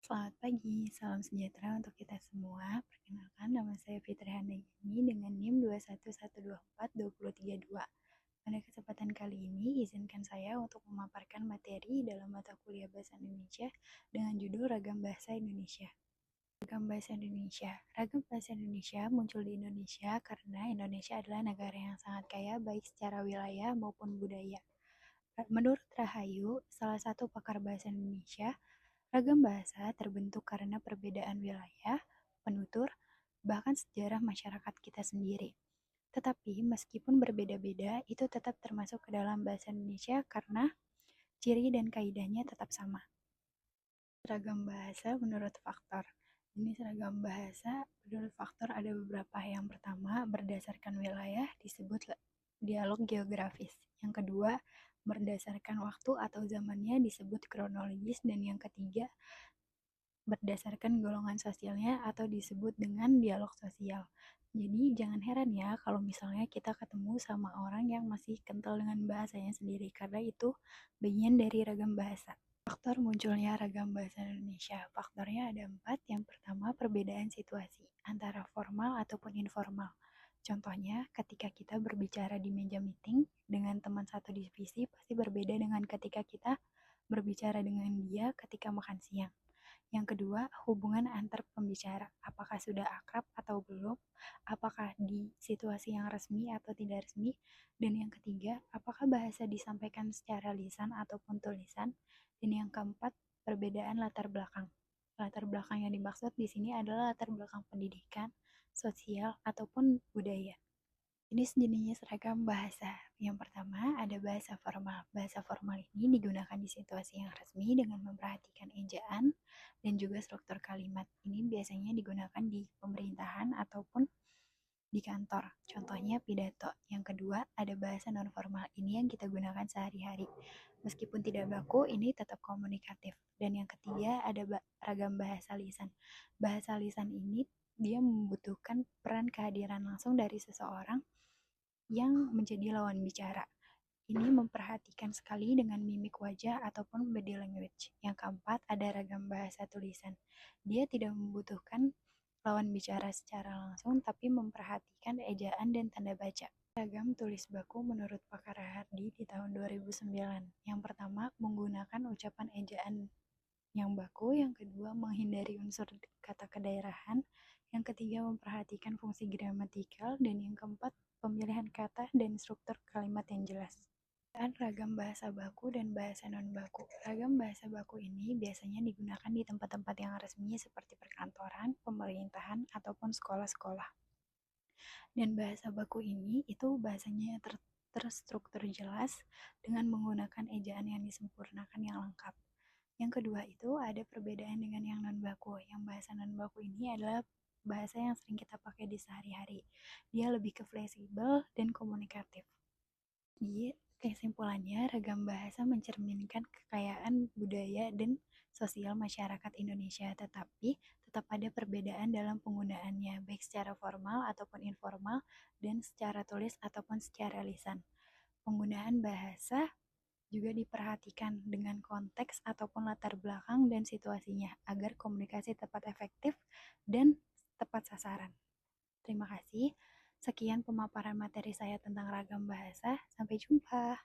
Selamat pagi, salam sejahtera untuk kita semua. Perkenalkan, nama saya Fitri Handayani dengan NIM 211242032. Pada kesempatan kali ini, izinkan saya untuk memaparkan materi dalam mata kuliah Bahasa Indonesia dengan judul Ragam Bahasa Indonesia. Ragam Bahasa Indonesia. Ragam Bahasa Indonesia muncul di Indonesia karena Indonesia adalah negara yang sangat kaya baik secara wilayah maupun budaya. Menurut Rahayu, salah satu pakar bahasa Indonesia, ragam bahasa terbentuk karena perbedaan wilayah, penutur, bahkan sejarah masyarakat kita sendiri. Tetapi meskipun berbeda-beda, itu tetap termasuk ke dalam bahasa Indonesia karena ciri dan kaidahnya tetap sama. Ragam bahasa menurut faktor. Jenis ragam bahasa menurut faktor ada beberapa. Yang pertama, berdasarkan wilayah disebut dialog geografis. Yang kedua, berdasarkan waktu atau zamannya disebut kronologis. Dan yang ketiga, berdasarkan golongan sosialnya atau disebut dengan dialog sosial. Jadi jangan heran ya kalau misalnya kita ketemu sama orang yang masih kental dengan bahasanya sendiri, karena itu bagian dari ragam bahasa. Faktor munculnya ragam bahasa Indonesia. Faktornya ada 4. Yang pertama, perbedaan situasi antara formal ataupun informal. Contohnya, ketika kita berbicara di meja meeting dengan teman satu divisi pasti berbeda dengan ketika kita berbicara dengan dia ketika makan siang. Yang kedua, hubungan antar pembicara. Apakah sudah akrab atau belum? Apakah di situasi yang resmi atau tidak resmi? Dan yang ketiga, apakah bahasa disampaikan secara lisan ataupun tulisan? Dan yang keempat, perbedaan latar belakang. Latar belakang yang dimaksud di sini adalah latar belakang pendidikan, sosial, ataupun budaya. Jenis-jenis ragam bahasa. Yang pertama, ada bahasa formal. Bahasa formal ini digunakan di situasi yang resmi dengan memperhatikan ejaan dan juga struktur kalimat. Ini biasanya digunakan di pemerintahan ataupun di kantor. Contohnya pidato. Yang kedua, ada bahasa non-formal. Ini yang kita gunakan sehari-hari. Meskipun tidak baku, ini tetap komunikatif. Dan yang ketiga, ada ragam bahasa lisan. Bahasa lisan ini dia membutuhkan peran kehadiran langsung dari seseorang yang menjadi lawan bicara. Ini memperhatikan sekali dengan mimik wajah ataupun body language. Yang keempat, ada ragam bahasa tulisan. Dia tidak membutuhkan lawan bicara secara langsung, tapi memperhatikan ejaan dan tanda baca. Ragam tulis baku menurut Pakar Hardi di tahun 2009. Yang pertama, menggunakan ucapan ejaan yang baku. Yang kedua, menghindari unsur kata kedaerahan. Yang ketiga, memperhatikan fungsi gramatikal. Dan yang keempat, pemilihan kata dan struktur kalimat yang jelas. Ragam bahasa baku dan bahasa non-baku. Ragam bahasa baku ini biasanya digunakan di tempat-tempat yang resmi seperti perkantoran, pemerintahan, ataupun sekolah-sekolah. Dan bahasa baku ini itu bahasanya terstruktur jelas dengan menggunakan ejaan yang disempurnakan yang lengkap. Yang kedua itu ada perbedaan dengan yang non-baku. Yang bahasa non-baku ini adalah bahasa yang sering kita pakai di sehari-hari. Dia lebih ke fleksibel dan komunikatif. Jadi, kesimpulannya, ragam bahasa mencerminkan kekayaan budaya dan sosial masyarakat Indonesia, tetapi tetap ada perbedaan dalam penggunaannya, baik secara formal ataupun informal, dan secara tulis ataupun secara lisan. Penggunaan bahasa juga diperhatikan dengan konteks ataupun latar belakang dan situasinya, agar komunikasi tepat efektif dan tepat sasaran. Terima kasih. Sekian pemaparan materi saya tentang ragam bahasa. Sampai jumpa.